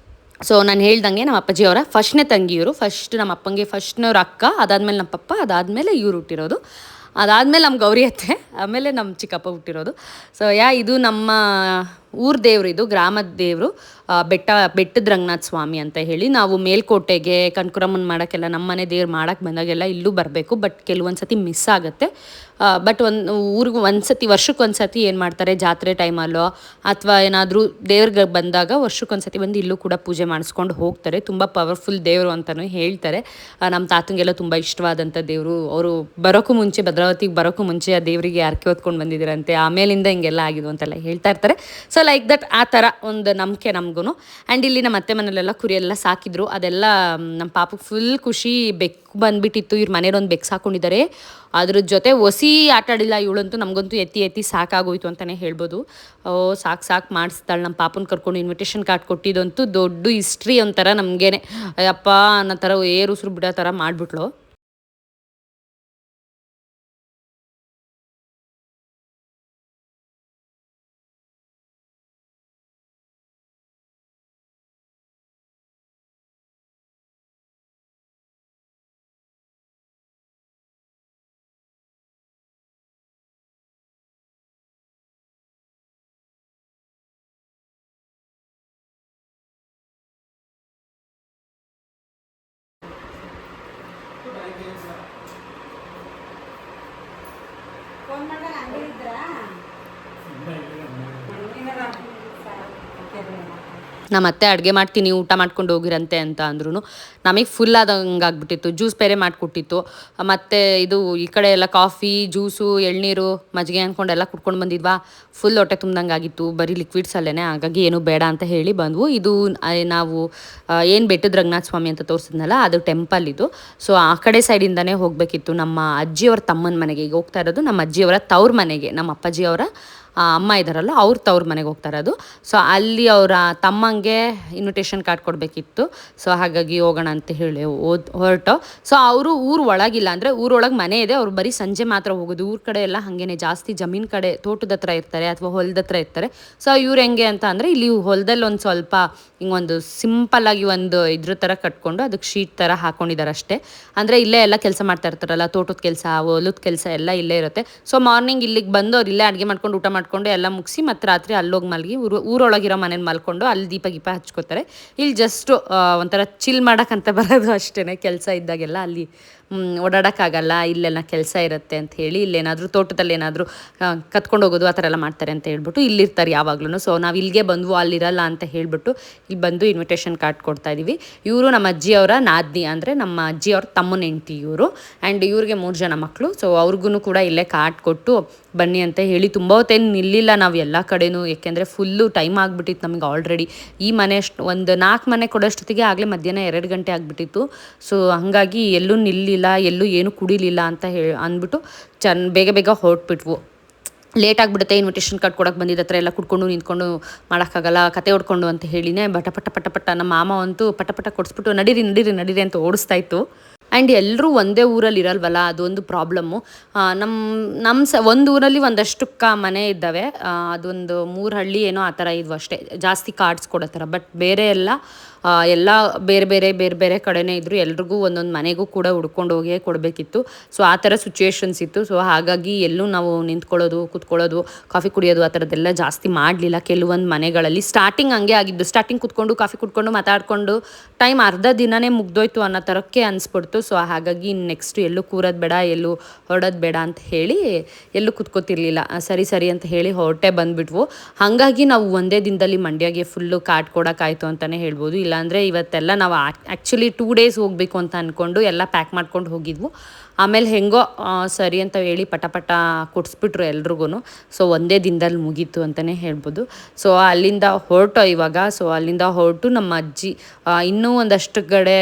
ಸೊ ನಾನು ಹೇಳ್ದಂಗೆ ನಮ್ಮ ಅಪ್ಪಾಜಿಯವರ ಫಸ್ಟ್ನೇ ತಂಗಿಯವರು. ನಮ್ಮ ಅಪ್ಪಂಗೆ ಫಸ್ಟ್ನವ್ರ ಅಕ್ಕ, ಅದಾದಮೇಲೆ ನಮ್ಮ ಪಪ್ಪ, ಅದಾದಮೇಲೆ ಇವ್ರು ಹುಟ್ಟಿರೋದು. ಅದಾದಮೇಲೆ ನಮ್ಮ ಗೌರಿ ಅತ್ತೆ, ಆಮೇಲೆ ನಮ್ಮ ಚಿಕ್ಕಪ್ಪ ಹುಟ್ಟಿರೋದು. ಸೊ ಇದು ನಮ್ಮ ಊರ ದೇವರು, ಇದು ಗ್ರಾಮದ ದೇವರು, ಬೆಟ್ಟದ ರಂಗನಾಥ ಸ್ವಾಮಿ ಅಂತ ಹೇಳಿ. ನಾವು ಮೇಲ್ಕೋಟೆಗೆ ಕನಕರಮ್ಮನ ಮಾಡೋಕ್ಕೆಲ್ಲ, ನಮ್ಮ ಮನೆ ದೇವ್ರು ಮಾಡೋಕ್ಕೆ ಬಂದಾಗೆಲ್ಲ ಇಲ್ಲೂ ಬರಬೇಕು. ಬಟ್ ಕೆಲವೊಂದು ಸತಿ ಮಿಸ್ ಆಗುತ್ತೆ. ಬಟ್ ಊರಿಗೆ ವರ್ಷಕ್ಕೆ ಸತಿ ಏನು ಮಾಡ್ತಾರೆ, ಜಾತ್ರೆ ಟೈಮಲ್ಲೋ ಅಥವಾ ಏನಾದರೂ ದೇವ್ರಿಗೆ ಬಂದಾಗ ವರ್ಷಕ್ಕೆ ಸತಿ ಬಂದು ಇಲ್ಲೂ ಕೂಡ ಪೂಜೆ ಮಾಡಿಸ್ಕೊಂಡು ಹೋಗ್ತಾರೆ. ತುಂಬ ಪವರ್ಫುಲ್ ದೇವರು ಅಂತಲೂ ಹೇಳ್ತಾರೆ. ನಮ್ಮ ತಾತಂಗೆಲ್ಲ ತುಂಬ ಇಷ್ಟವಾದಂಥ ದೇವರು. ಅವರು ಭದ್ರಾವತಿಗೆ ಬರೋಕ್ಕೂ ಮುಂಚೆ ಆ ದೇವರಿಗೆ ಹರಕೆ ಹೊತ್ಕೊಂಡು ಬಂದಿದ್ದೀರಂತೆ. ಆಮೇಲಿಂದ ಹಿಂಗೆಲ್ಲ ಆಗಿದ್ದು ಅಂತೆಲ್ಲ ಹೇಳ್ತಾ ಇರ್ತಾರೆ. ಸೊ ಲೈಕ್ ದಟ್, ಆ ಥರ ಒಂದು ನಂಬಿಕೆ ನಮಗೂ. ಆ್ಯಂಡ್ ಇಲ್ಲಿ ನಮ್ಮ ಅತ್ತೆ ಮನೇಲೆಲ್ಲ ಕುರಿ ಎಲ್ಲ ಸಾಕಿದ್ರು. ಅದೆಲ್ಲ ನಮ್ಮ ಪಾಪಕ್ಕೆ ಫುಲ್ ಖುಷಿ. ಬೆಕ್ಕು ಬಂದುಬಿಟ್ಟಿತ್ತು, ಇವ್ರ ಮನೆಯವ್ರೊಂದು ಬೆಕ್ಕು ಸಾಕೊಂಡಿದ್ದಾರೆ. ಅದ್ರ ಜೊತೆ ಒಸಿ ಆಟ ಆಡಿಲ್ಲ ಇವಳಂತೂ. ನಮಗಂತೂ ಎತ್ತಿ ಸಾಕಾಗೋಯ್ತು ಅಂತಲೇ ಹೇಳ್ಬೋದು. ಸಾಕು ಮಾಡಿಸ್ತಾಳೆ. ನಮ್ಮ ಪಾಪನ ಕರ್ಕೊಂಡು ಇನ್ವಿಟೇಷನ್ ಕಾರ್ಡ್ ಕೊಟ್ಟಿದ್ದಂತೂ ದೊಡ್ಡ ಹಿಸ್ಟ್ರಿ ಒಂಥರ ನಮಗೇನೆ. ಅಯ್ಯಪ್ಪ ಅನ್ನೋ ಥರ ಉಸಿರು ಬಿಡೋ ಥರ ಮಾಡಿಬಿಟ್ಲು. ನಮ್ಮ ಅತ್ತೆ ಅಡುಗೆ ಮಾಡ್ತೀನಿ ಊಟ ಮಾಡ್ಕೊಂಡು ಹೋಗಿರಂತೆ ಅಂತ ಅಂದ್ರೂ ನಮಗೆ ಫುಲ್ ಆದಂಗೆ ಆಗ್ಬಿಟ್ಟಿತ್ತು. ಜ್ಯೂಸ್ ಬೇರೆ ಮಾಡಿಕೊಟ್ಟಿತ್ತು. ಮತ್ತು ಇದು ಈ ಕಡೆ ಎಲ್ಲ ಕಾಫಿ ಜ್ಯೂಸು ಎಳ್ನೀರು ಮಜ್ಜಿಗೆ ಅಂದ್ಕೊಂಡೆಲ್ಲ ಕುಡ್ಕೊಂಡು ಬಂದಿದ್ವಾ, ಫುಲ್ ಹೊಟ್ಟೆ ತುಂಬ್ದಂಗೆ ಆಗಿತ್ತು. ಬರೀ ಲಿಕ್ವಿಡ್ಸಲ್ಲೇ, ಹಾಗಾಗಿ ಏನು ಬೇಡ ಅಂತ ಹೇಳಿ ಬಂದ್ವು. ಇದು ನಾವು ಏನು ಬೆಟ್ಟದ ರಂಗನಾಥ ಸ್ವಾಮಿ ಅಂತ ತೋರಿಸಿದ್ನಲ್ಲ, ಅದು ಟೆಂಪಲ್ ಇದು. ಸೊ ಆ ಕಡೆ ಸೈಡಿಂದನೇ ಹೋಗಬೇಕಿತ್ತು ನಮ್ಮ ಅಜ್ಜಿಯವರ ತಮ್ಮನ ಮನೆಗೆ. ಈಗ ಹೋಗ್ತಾ ಇರೋದು ನಮ್ಮ ಅಜ್ಜಿಯವರ ತವ್ರ ಮನೆಗೆ. ನಮ್ಮ ಅಪ್ಪಾಜಿಯವರ ಅಮ್ಮ ಇದ್ದಾರಲ್ಲ ಅವ್ರ ತವ್ರ ಮನೆಗೆ ಹೋಗ್ತಾ ಇರೋದು. ಸೊ ಅಲ್ಲಿ ಅವರ ತಮ್ಮಂಗೆ ಇನ್ವಿಟೇಷನ್ ಕಾರ್ಡ್ ಕೊಡಬೇಕಿತ್ತು. ಸೊ ಹಾಗಾಗಿ ಹೋಗೋಣ ಅಂತ ಹೇಳಿ ಹೊರಟು. ಸೊ ಅವರು ಊರು ಒಳಗಿಲ್ಲ, ಅಂದರೆ ಊರೊಳಗೆ ಮನೆ ಇದೆ, ಅವ್ರು ಬರೀ ಸಂಜೆ ಮಾತ್ರ ಹೋಗೋದು. ಊರ ಕಡೆ ಎಲ್ಲ ಹಾಗೇನೆ ಜಾಸ್ತಿ ಜಮೀನು ಕಡೆ ತೋಟದ ಹತ್ರ ಇರ್ತಾರೆ ಅಥವಾ ಹೊಲದ ಹತ್ರ ಇರ್ತಾರೆ. ಸೊ ಇವ್ರು ಹೆಂಗೆ ಅಂತ ಅಂದರೆ ಇಲ್ಲಿ ಹೊಲದಲ್ಲಿ ಒಂದು ಸ್ವಲ್ಪ ಹಿಂಗೊಂದು ಸಿಂಪಲ್ಲಾಗಿ ಒಂದು ಇದ್ರ ಥರ ಕಟ್ಕೊಂಡು ಅದಕ್ಕೆ ಶೀಟ್ ಥರ ಹಾಕ್ಕೊಂಡಿದ್ದಾರೆ ಅಷ್ಟೇ. ಅಂದರೆ ಇಲ್ಲೇ ಎಲ್ಲ ಕೆಲಸ ಮಾಡ್ತಾ ಇರ್ತಾರಲ್ಲ, ತೋಟದ ಕೆಲಸ ಹೊಲದ ಕೆಲಸ ಎಲ್ಲ ಇಲ್ಲೇ ಇರುತ್ತೆ. ಸೊ ಮಾರ್ನಿಂಗ್ ಇಲ್ಲಿಗೆ ಬಂದು ಅವ್ರು ಇಲ್ಲೇ ಅಡುಗೆ ಮಾಡ್ಕೊಂಡು ಊಟ ಮಾಡ್ಕೊಂಡು ಎಲ್ಲ ಮುಗಿಸಿ ಮತ್ತು ರಾತ್ರಿ ಅಲ್ಲೋಗಿ ಮಲಗಿ ಊರೊಳಗಿರೋ ಮನೇಲಿ ಮಲ್ಕೊಂಡು ಅಲ್ಲಿ ದೀಪ ಹಚ್ಕೋತಾರೆ. ಇಲ್ಲಿ ಜಸ್ಟ್ ಒಂಥರ ಚಿಲ್ ಮಾಡೋಕ್ಕಂತ ಬರೋದು ಅಷ್ಟೇ. ಕೆಲಸ ಇದ್ದಾಗೆಲ್ಲ ಅಲ್ಲಿ ಓಡಾಡೋಕ್ಕಾಗಲ್ಲ, ಇಲ್ಲೆಲ್ಲ ಕೆಲಸ ಇರುತ್ತೆ ಅಂತ ಹೇಳಿ ಇಲ್ಲೇನಾದರೂ ತೋಟದಲ್ಲಿ ಏನಾದರೂ ಕತ್ಕೊಂಡು ಹೋಗೋದು ಆ ಥರ ಎಲ್ಲ ಮಾಡ್ತಾರೆ ಅಂತ ಹೇಳ್ಬಿಟ್ಟು ಇಲ್ಲಿರ್ತಾರೆ ಯಾವಾಗ್ಲೂ. ಸೊ ನಾವು ಇಲ್ಲಿಗೆ ಬಂದ್ವು, ಅಲ್ಲಿರಲ್ಲ ಅಂತ ಹೇಳಿಬಿಟ್ಟು ಇಲ್ಲಿ ಬಂದು ಇನ್ವಿಟೇಷನ್ ಕಾರ್ಡ್ ಕೊಡ್ತಾ ಇದ್ದೀವಿ. ಇವರು ನಮ್ಮ ಅಜ್ಜಿಯವರ ನಾದ್ನಿ, ಅಂದರೆ ನಮ್ಮ ಅಜ್ಜಿಯವ್ರ ತಮ್ಮನ ಹೆಂಡ್ತಿ ಇವರು. ಆ್ಯಂಡ್ ಇವ್ರಿಗೆ 3 ಜನ ಮಕ್ಕಳು. ಸೊ ಅವ್ರಿಗೂ ಕೂಡ ಇಲ್ಲೇ ಕಾರ್ಡ್ ಕೊಟ್ಟು ಬನ್ನಿ ಅಂತ ಹೇಳಿ ತುಂಬ ಹೊತ್ತೇನು ನಿಲ್ಲಿಲ್ಲ ನಾವು ಎಲ್ಲ ಕಡೆನೂ. ಏಕೆಂದರೆ ಫುಲ್ಲು ಟೈಮ್ ಆಗಿಬಿಟ್ಟಿತ್ತು ನಮಗೆ ಆಲ್ರೆಡಿ. ಈ ಮನೆ ಅಷ್ಟು ಒಂದು 4 ಮನೆ ಕೊಡೋಷ್ಟೊತ್ತಿಗೆ ಆಗಲೇ ಮಧ್ಯಾಹ್ನ 2 ಗಂಟೆ ಆಗಿಬಿಟ್ಟಿತ್ತು. ಸೊ ಹಾಗಾಗಿ ಎಲ್ಲೂ ನಿಲ್ಲಿಲ್ಲ, ಎಲ್ಲೂ ಏನೂ ಕುಡಿಲಿಲ್ಲ ಅಂತ ಅಂದ್ಬಿಟ್ಟು ಬೇಗ ಬೇಗ ಹೊರಟ್ಬಿಟ್ವು. ಲೇಟ್ ಆಗಿಬಿಡುತ್ತೆ, ಇನ್ವಿಟೇಷನ್ ಕಾರ್ಡ್ ಕೊಡೋಕೆ ಬಂದಿದ್ದ ಹತ್ರ ಎಲ್ಲ ಕುಡ್ಕೊಂಡು ನಿಂತ್ಕೊಂಡು ಮಾಡೋಕ್ಕಾಗಲ್ಲ, ಕತೆ ಹೊಡ್ಕೊಂಡು ಅಂತ ಹೇಳಿನೇ ಪಟ ನಮ್ಮ ಮಾಮ ಅಂತೂ ಪಟ ಕೊಡಿಸ್ಬಿಟ್ಟು ನಡೀರಿ ಅಂತ ಓಡಿಸ್ತಾ ಇತ್ತು. ಆ್ಯಂಡ್ ಎಲ್ಲರೂ ಒಂದೇ ಊರಲ್ಲಿ ಇರಲ್ವಲ್ಲ, ಅದೊಂದು ಪ್ರಾಬ್ಲಮ್ಮು. ಒಂದು ಊರಲ್ಲಿ ಒಂದಷ್ಟು ಮನೆ ಇದ್ದಾವೆ, ಅದೊಂದು 3 ಹಳ್ಳಿ ಏನೋ ಆ ಥರ ಇದ್ವು ಅಷ್ಟೇ, ಜಾಸ್ತಿ ಕಾರ್ಡ್ಸ್ ಕೊಡೋ ಥರ. ಬಟ್ ಬೇರೆ ಎಲ್ಲ ಬೇರೆ ಬೇರೆ ಕಡೆನೇ ಇದ್ದರು. ಎಲ್ರಿಗೂ ಒಂದೊಂದು ಮನೆಗೂ ಕೂಡ ಹುಡ್ಕೊಂಡು ಹೋಗಿ ಕೊಡಬೇಕಿತ್ತು. ಸೊ ಆ ಥರ ಸಿಚುವೇಶನ್ಸ್ ಇತ್ತು. ಸೊ ಹಾಗಾಗಿ ಎಲ್ಲೂ ನಾವು ನಿಂತ್ಕೊಳ್ಳೋದು, ಕೂತ್ಕೊಳ್ಳೋದು, ಕಾಫಿ ಕುಡಿಯೋದು ಆ ಥರದ್ದೆಲ್ಲ ಜಾಸ್ತಿ ಮಾಡಲಿಲ್ಲ. ಕೆಲವೊಂದು ಮನೆಗಳಲ್ಲಿ ಸ್ಟಾರ್ಟಿಂಗ್ ಹಂಗೆ ಆಗಿದ್ದು. ಸ್ಟಾರ್ಟಿಂಗ್ ಕೂತ್ಕೊಂಡು ಕಾಫಿ ಕುಡ್ಕೊಂಡು ಮಾತಾಡಿಕೊಂಡು ಟೈಮ್ ಅರ್ಧ ದಿನವೇ ಮುಗ್ದೋಯ್ತು ಅನ್ನೋ ಥರಕ್ಕೆ ಅನಿಸ್ಬಿಡ್ತು. ಸೊ ಹಾಗಾಗಿ ನೆಕ್ಸ್ಟ್ ಎಲ್ಲೂ ಕೂರೋದು ಬೇಡ, ಎಲ್ಲೂ ಹೊರಡೋದು ಬೇಡ ಅಂತ ಹೇಳಿ ಎಲ್ಲೂ ಕೂತ್ಕೋತಿರ್ಲಿಲ್ಲ. ಸರಿ ಅಂತ ಹೇಳಿ ಹೊರಟೆ ಬಂದುಬಿಟ್ವು. ಹಾಗಾಗಿ ನಾವು ಒಂದೇ ದಿನದಲ್ಲಿ ಮಂಡ್ಯಗೆ ಫುಲ್ಲು ಕಾರ್ಡ್ ಕೊಡೋಕ್ಕಾಯ್ತು ಅಂತಲೇ ಹೇಳ್ಬೋದು. ಇಲ್ಲಾಂದರೆ ಇವತ್ತೆಲ್ಲ ನಾವು ಆ್ಯಕ್ಚುಲಿ 2 ಡೇಸ್ ಹೋಗಬೇಕು ಅಂತ ಅಂದ್ಕೊಂಡು ಎಲ್ಲ ಪ್ಯಾಕ್ ಮಾಡ್ಕೊಂಡು ಹೋಗಿದ್ವು. ಆಮೇಲೆ ಹೆಂಗೋ ಸರಿ ಅಂತ ಹೇಳಿ ಪಟ ಕೊಡಿಸ್ಬಿಟ್ರು ಎಲ್ರಿಗೂ. ಸೊ ಒಂದೇ ದಿನದಲ್ಲಿ ಮುಗೀತು ಅಂತಲೇ ಹೇಳ್ಬೋದು. ಸೊ ಅಲ್ಲಿಂದ ಹೊರಟು ಇವಾಗ. ಸೊ ಅಲ್ಲಿಂದ ಹೊರಟು ನಮ್ಮ ಅಜ್ಜಿ ಇನ್ನೂ ಒಂದಷ್ಟು ಕಡೆ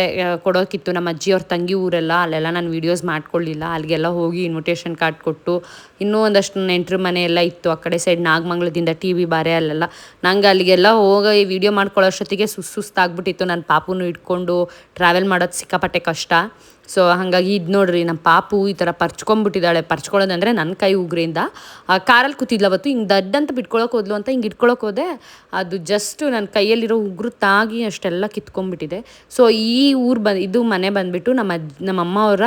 ಕೊಡೋಕ್ಕಿತ್ತು. ನಮ್ಮ ಅಜ್ಜಿಯವ್ರ ತಂಗಿ ಊರೆಲ್ಲ, ಅಲ್ಲೆಲ್ಲ ನಾನು ವೀಡಿಯೋಸ್ ಮಾಡ್ಕೊಳ್ಳಿಲ್ಲ. ಅಲ್ಲಿಗೆಲ್ಲ ಹೋಗಿ ಇನ್ವಿಟೇಷನ್ ಕಾರ್ಡ್ ಕೊಟ್ಟು, ಇನ್ನೂ ಒಂದಷ್ಟು ನೆಂಟ್ರ ಮನೆ ಎಲ್ಲ ಇತ್ತು ಆ ಕಡೆ ಸೈಡ್, ನಾಗಮಂಗಲದಿಂದ TV ಬಾರೆ ಅಲ್ಲೆಲ್ಲ. ನಂಗೆ ಅಲ್ಲಿಗೆಲ್ಲ ಹೋಗಿ ವೀಡಿಯೋ ಮಾಡ್ಕೊಳ್ಳೋಷ್ಟೊತ್ತಿಗೆ ಸುಸ್ತಾಗ್ಬಿಟ್ಟಿತ್ತು. ನನ್ನ ಪಾಪುನು ಇಟ್ಕೊಂಡು ಟ್ರಾವೆಲ್ ಮಾಡೋದು ಸಿಕ್ಕಾಪಟ್ಟೆ ಕಷ್ಟ. ಸೊ ಹಾಗಾಗಿ ಇದು ನೋಡ್ರಿ, ನಮ್ಮ ಪಾಪು ಈ ಥರ ಪರ್ಚ್ಕೊಂಡ್ಬಿಟ್ಟಿದ್ದಾಳೆ. ಪರ್ಚ್ಕೊಳ್ಳೋದಂದರೆ ನನ್ನ ಕೈ ಉಗ್ರಿಂದ. ಕಾರಲ್ಲಿ ಕೂತಿದ್ಲ ಅವತ್ತು, ಹಿಂಗೆ ದಡ್ಡಂತ ಬಿಟ್ಕೊಳಕ್ಕೆ ಹೋದ್ಲು ಅಂತ ಹಿಂಗೆ ಇಟ್ಕೊಳಕ್ಕೆ ಹೋದೆ, ಅದು ಜಸ್ಟ್ ನನ್ನ ಕೈಯಲ್ಲಿರೋ ಉಗುರು ತಾಗಿ ಅಷ್ಟೆಲ್ಲ ಕಿತ್ಕೊಂಡ್ಬಿಟ್ಟಿದೆ. ಸೊ ಈ ಇದು ಮನೆ ಬಂದುಬಿಟ್ಟು ನಮ್ಮಮ್ಮ ಅವರ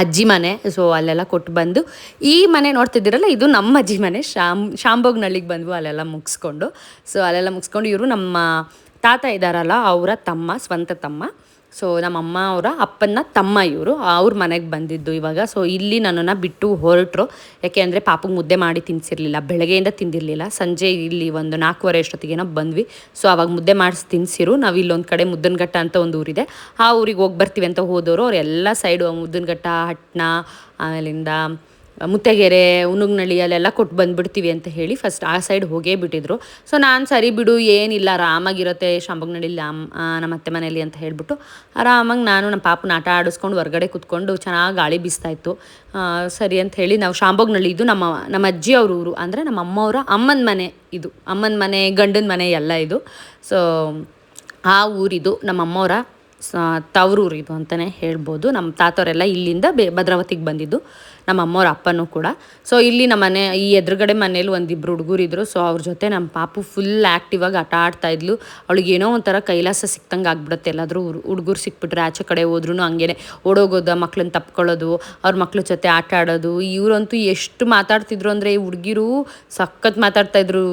ಅಜ್ಜಿ ಮನೆ. ಸೊ ಅಲ್ಲೆಲ್ಲ ಕೊಟ್ಟು ಬಂದು ಈ ಮನೆ ನೋಡ್ತಿದ್ದೀರಲ್ಲ, ಇದು ನಮ್ಮ ಅಜ್ಜಿ ಮನೆ. ಶಾಂಬೋಗ್ನಳ್ಳಿಗೆ ಬಂದ್ವು ಅಲ್ಲೆಲ್ಲ ಮುಗಿಸ್ಕೊಂಡು. ಸೊ ಅಲ್ಲೆಲ್ಲ ಮುಗಿಸ್ಕೊಂಡು ಇವರು ನಮ್ಮ ತಾತ ಇದ್ದಾರಲ್ಲ ಅವರ ಸ್ವಂತ ತಮ್ಮ. ಸೊ ನಮ್ಮಮ್ಮ ಅವರ ಅಪ್ಪನ ತಮ್ಮ ಇವರು, ಅವ್ರ ಮನೆಗೆ ಬಂದಿದ್ದು ಇವಾಗ. ಸೊ ಇಲ್ಲಿ ನನ್ನನ್ನು ಬಿಟ್ಟು ಹೊರಟರು. ಯಾಕೆ ಅಂದರೆ ಪಾಪಗೆ ಮುದ್ದೆ ಮಾಡಿ ತಿನ್ನಿಸಿರ್ಲಿಲ್ಲ, ಬೆಳಗ್ಗೆಯಿಂದ ತಿಂದಿರಲಿಲ್ಲ. ಸಂಜೆ ಇಲ್ಲಿ ಒಂದು 4:15 ಅಷ್ಟೊತ್ತಿಗೇನೋ ಬಂದ್ವಿ. ಸೊ ಅವಾಗ ಮುದ್ದೆ ಮಾಡಿಸಿ ತಿನ್ನಿಸಿರು. ನಾವು ಇಲ್ಲೊಂದು ಕಡೆ ಮುದ್ದನಘಟ್ಟ ಅಂತ ಒಂದು ಊರಿದೆ, ಆ ಊರಿಗೆ ಹೋಗಿ ಬರ್ತೀವಿ ಅಂತ ಹೋದವರು ಅವರೆಲ್ಲ ಸೈಡು ಮುದ್ದನಘಟ್ಟ, ಹಟ್ನ, ಆಮೇಲಿಂದ ಮುತ್ತಗೆರೆ, ಉನುಗ್ನಳ್ಳಿ ಅಲ್ಲೆಲ್ಲ ಕೊಟ್ಟು ಬಂದುಬಿಡ್ತೀವಿ ಅಂತ ಹೇಳಿ ಫಸ್ಟ್ ಆ ಸೈಡ್ ಹೋಗೇ ಬಿಟ್ಟಿದ್ರು. ಸೊ ನಾನು ಸರಿ ಬಿಡು ಏನಿಲ್ಲ ಆರಾಮಾಗಿರುತ್ತೆ ಶಾಂಬೋಗ್ನಳ್ಳಿಲಿ ನಮ್ಮ ಅತ್ತೆ ಮನೆಯಲ್ಲಿ ಅಂತ ಹೇಳಿಬಿಟ್ಟು ಆರಾಮಾಗಿ ನಾನು ನಮ್ಮ ಪಾಪನ ಆಟ ಆಡಿಸ್ಕೊಂಡು ಹೊರಗಡೆ ಕೂತ್ಕೊಂಡು ಚೆನ್ನಾಗಿ ಗಾಳಿ ಬೀಸ್ತಾಯಿತ್ತು. ಸರಿ ಅಂತ ಹೇಳಿ ನಾವು ಶಾಂಬೋಗ್ನಳ್ಳಿ, ಇದು ನಮ್ಮ ಅಜ್ಜಿ ಅವ್ರ ಊರು, ಅಂದರೆ ನಮ್ಮ ಅಮ್ಮವರ ಅಮ್ಮನ ಮನೆ. ಇದು ಅಮ್ಮನ ಮನೆ, ಗಂಡನ ಮನೆ ಎಲ್ಲ ಇದು. ಸೊ ಆ ಊರಿದು ನಮ್ಮ ಅಮ್ಮವರ ತವರೂರು ಇದು ಅಂತಲೇ ಹೇಳ್ಬೋದು. ನಮ್ಮ ತಾತವರೆಲ್ಲ ಇಲ್ಲಿಂದ ಭದ್ರಾವತಿಗೆ ಬಂದಿದ್ದು, ನಮ್ಮ ಅಮ್ಮವ್ರ ಅಪ್ಪನೂ ಕೂಡ. ಸೊ ಇಲ್ಲಿ ನಮ್ಮ ಮನೆ ಈ ಎದುರುಗಡೆ ಮನೇಲಿ 1-2 ಹುಡುಗರಿದ್ರು. ಸೊ ಅವ್ರ ಜೊತೆ ನಮ್ಮ ಪಾಪು ಫುಲ್ ಆ್ಯಕ್ಟಿವಾಗಿ ಆಟ ಆಡ್ತಾಯಿದ್ಲು. ಅವಳಿಗೆ ಏನೋ ಒಂಥರ ಕೈಲಾಸ ಸಿಕ್ತಂಗೆ ಆಗ್ಬಿಡುತ್ತೆ. ಎಲ್ಲಾದರೂ ಹುಡುಗರು ಸಿಕ್ಬಿಟ್ರೆ ಆಚೆ ಕಡೆ ಹೋದ್ರೂ ಹಂಗೇನೆ ಓಡೋಗೋದು, ಮಕ್ಳನ್ನ ತಪ್ಕೊಳ್ಳೋದು, ಅವ್ರ ಮಕ್ಳ ಜೊತೆ ಆಟ ಆಡೋದು. ಇವರಂತೂ ಎಷ್ಟು ಮಾತಾಡ್ತಿದ್ರು ಅಂದರೆ, ಈ ಹುಡುಗಿರು ಸಖತ್ ಮಾತಾಡ್ತಾಯಿದ್ರು,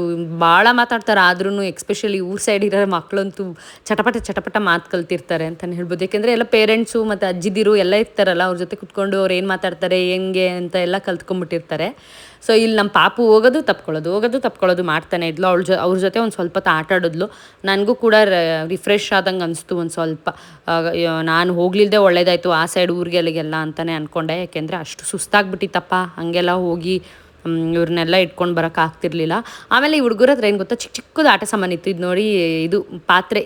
ಭಾಳ ಮಾತಾಡ್ತಾರೆ. ಆದ್ರೂ ಎಕ್ಸ್ಪೆಷಲಿ ಊರ್ ಸೈಡ್ ಇರೋ ಮಕ್ಕಳಂತೂ ಚಟಪಟ ಮಾತು ಕಲ್ತಿರ್ತಾರೆ ಅಂತ ಅಂತಲೇ ಹೇಳ್ಬೋದು. ಯಾಕೆಂದರೆ ಎಲ್ಲ ಪೇರೆಂಟ್ಸು ಮತ್ತು ಅಜ್ಜಿದಿರು ಎಲ್ಲ ಇರ್ತಾರಲ್ಲ, ಅವ್ರ ಜೊತೆ ಕುತ್ಕೊಂಡು ಅವ್ರು ಏನು ಮಾತಾಡ್ತಾರೆ ಹೆಂಗೆ ಅಂತ ಎಲ್ಲ ಕಲ್ತ್ಕೊಂಡ್ಬಿಟ್ಟಿರ್ತಾರೆ. ಸೊ ಇಲ್ಲಿ ನಮ್ಮ ಪಾಪು ಹೋಗೋದು ತಪ್ಕೊಳ್ಳೋದು ಮಾಡ್ತಾನೆ ಇದ್ಲು. ಅವ್ರ ಜೊತೆ ಒಂದು ಸ್ವಲ್ಪ ಹೊತ್ತು ಆಟ ಆಡಿದ್ಲು. ನನಗೂ ಕೂಡ ರಿಫ್ರೆಶ್ ಆದಂಗೆ ಅನಿಸ್ತು ಒಂದು ಸ್ವಲ್ಪ. ನಾನು ಹೋಗ್ಲಿಲ್ಲದೆ ಒಳ್ಳೇದಾಯಿತು ಆ ಸೈಡ್ ಊರಿಗೆಲ್ಲ ಅಂತಲೇ ಅಂದ್ಕೊಂಡೆ. ಯಾಕೆಂದರೆ ಅಷ್ಟು ಸುಸ್ತಾಗ್ಬಿಟ್ಟಿತ್ತಪ್ಪ ಹಾಗೆಲ್ಲ ಹೋಗಿ ಇವ್ರನ್ನೆಲ್ಲ ಇಟ್ಕೊಂಡು ಬರೋಕ್ಕಾಗ್ತಿರ್ಲಿಲ್ಲ. ಆಮೇಲೆ ಈ ಹುಡುಗರ ಹತ್ರ ಏನು ಗೊತ್ತಾ, ಚಿಕ್ಕದು ಆಟ ಸಾಮಾನು ಇತ್ತು. ಇದು ನೋಡಿ, ಇದು ಪಾತ್ರೆ,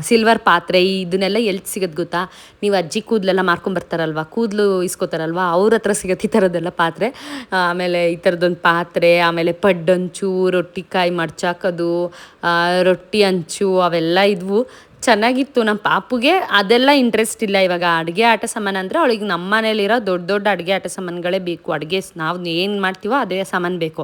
ಸಿಲ್ವರ್ ಪಾತ್ರೆ, ಇದನ್ನೆಲ್ಲ ಎಲ್ಲಿ ಸಿಗೋದು ಗೊತ್ತಾ, ನೀವು ಅಜ್ಜಿ ಕೂದಲೆಲ್ಲ ಮಾರ್ಕೊಂಬರ್ತಾರಲ್ವ, ಕೂದಲು ಇಸ್ಕೋತಾರಲ್ವ, ಅವ್ರ ಹತ್ರ ಸಿಗುತ್ತೆ ಈ ಥರದ್ದೆಲ್ಲ ಪಾತ್ರೆ. ಆಮೇಲೆ ಈ ಥರದ್ದೊಂದು ಪಾತ್ರೆ, ಆಮೇಲೆ ಪಡ್ಡಂಚು, ರೊಟ್ಟಿ ಕಾಯಿ ಮಡ್ಚಾಕೋದು, ರೊಟ್ಟಿ ಹಂಚು, ಅವೆಲ್ಲ ಇದ್ವು. ಚೆನ್ನಾಗಿತ್ತು. ನಮ್ಮ ಪಾಪುಗೆ ಅದೆಲ್ಲ ಇಂಟ್ರೆಸ್ಟ್ ಇಲ್ಲ. ಇವಾಗ ಅಡುಗೆ ಆಟ ಸಾಮಾನು ಅಂದರೆ ಅವಳಿಗೆ ನಮ್ಮ ಮನೇಲಿರೋ ದೊಡ್ಡ ಅಡುಗೆ ಆಟ ಸಾಮಾನುಗಳೇ ಬೇಕು. ಅಡುಗೆ ನಾವು ಏನು ಮಾಡ್ತೀವೋ ಅದೇ ಸಾಮಾನು ಬೇಕು.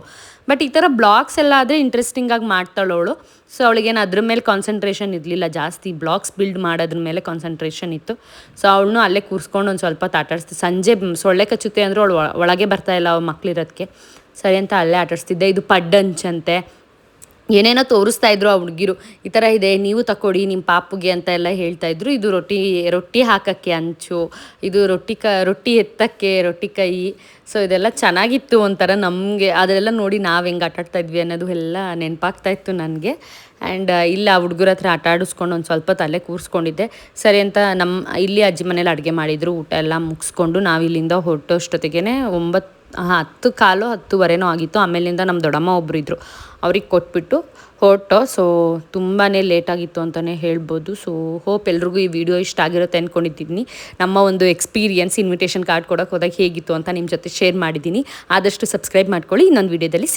ಬಟ್ ಈ ಥರ ಬ್ಲಾಗ್ಸ್ ಎಲ್ಲ ಆದರೆ ಇಂಟ್ರೆಸ್ಟಿಂಗಾಗಿ ಮಾಡ್ತಾಳವಳು. ಸೊ ಅವಳಿಗೇನು ಅದ್ರ ಮೇಲೆ ಕಾನ್ಸಂಟ್ರೇಷನ್ ಇರಲಿಲ್ಲ ಜಾಸ್ತಿ, ಬ್ಲಾಗ್ಸ್ ಬಿಲ್ಡ್ ಮಾಡೋದ್ರ ಮೇಲೆ ಕಾನ್ಸಂಟ್ರೇಷನ್ ಇತ್ತು. ಸೊ ಅವಳನ್ನೂ ಅಲ್ಲೇ ಕೂರಿಸ್ಕೊಂಡು ಒಂದು ಸ್ವಲ್ಪ ಆಟಾಡಿಸ್ತು. ಸಂಜೆ ಸೊಳ್ಳೆ ಕಚ್ಚುತ್ತೆ ಅಂದರೆ ಅವಳು ಒಳಗೆ ಬರ್ತಾಯಿಲ್ಲ ಅವ್ಳು ಮಕ್ಳಿರೋದಕ್ಕೆ. ಸರಿ ಅಂತ ಅಲ್ಲೇ ಆಟಾಡಿಸ್ತಿದ್ದೆ. ಇದು ಪಡ್ಡಂಚಂತೆ, ಏನೇನೋ ತೋರಿಸ್ತಾ ಇದ್ರು ಆ ಹುಡುಗಿರು, ಈ ಥರ ಇದೆ ನೀವು ತಗೊಳ್ಳಿ ನಿಮ್ಮ ಪಾಪುಗೆ ಅಂತ ಎಲ್ಲ ಹೇಳ್ತಾಯಿದ್ರು. ಇದು ರೊಟ್ಟಿ ಹಾಕೋಕ್ಕೆ ಹಂಚು, ಇದು ರೊಟ್ಟಿ ಎತ್ತಕ್ಕೆ ರೊಟ್ಟಿ ಕೈ. ಸೊ ಇದೆಲ್ಲ ಚೆನ್ನಾಗಿತ್ತು ಒಂಥರ. ನಮಗೆ ಅದೆಲ್ಲ ನೋಡಿ ನಾವು ಹೆಂಗೆ ಆಟಾಡ್ತಾಯಿದ್ವಿ ಅನ್ನೋದು ಎಲ್ಲ ನೆನಪಾಗ್ತಾಯಿತ್ತು ನನಗೆ. ಆ್ಯಂಡ್ ಇಲ್ಲ ಆ ಹುಡುಗರ ಹತ್ರ ಆಟ ಆಡಿಸ್ಕೊಂಡು ಒಂದು ಸ್ವಲ್ಪ ತಲೆ ಕೂರಿಸ್ಕೊಂಡಿದ್ದೆ. ಸರಿ ಅಂತ ಇಲ್ಲಿ ಅಜ್ಜಿ ಮನೇಲಿ ಅಡುಗೆ ಮಾಡಿದರು. ಊಟ ಎಲ್ಲ ಮುಗಿಸ್ಕೊಂಡು ನಾವು ಇಲ್ಲಿಂದ ಹೊರಟೋಷ್ಟೊತ್ತಿಗೆ 10:15 10:10 ಆಗಿತ್ತು. ಆಮೇಲಿಂದ ನಮ್ಮ ದೊಡ್ಡಮ್ಮ ಒಬ್ಬರು ಇದ್ದರು, ಅವ್ರಿಗೆ ಕೊಟ್ಬಿಟ್ಟು ಹೊರಟೋ. ಸೊ ತುಂಬಾ ಲೇಟಾಗಿತ್ತು ಅಂತಲೇ ಹೇಳ್ಬೋದು. ಸೊ ಹೋಪ್ ಎಲ್ರಿಗೂ ಈ ವಿಡಿಯೋ ಇಷ್ಟ ಆಗಿರುತ್ತೆ ಅಂದ್ಕೊಂಡಿದ್ದೀನಿ. ನಮ್ಮ ಒಂದು ಎಕ್ಸ್ಪೀರಿಯನ್ಸ್ ಇನ್ವಿಟೇಷನ್ ಕಾರ್ಡ್ ಕೊಡೋಕೆ ಹೋದಾಗ ಹೇಗಿತ್ತು ಅಂತ ನಿಮ್ಮ ಜೊತೆ ಶೇರ್ ಮಾಡಿದ್ದೀನಿ. ಆದಷ್ಟು ಸಬ್ಸ್ಕ್ರೈಬ್ ಮಾಡ್ಕೊಳ್ಳಿ. ಇನ್ನೊಂದು ವಿಡಿಯೋದಲ್ಲಿ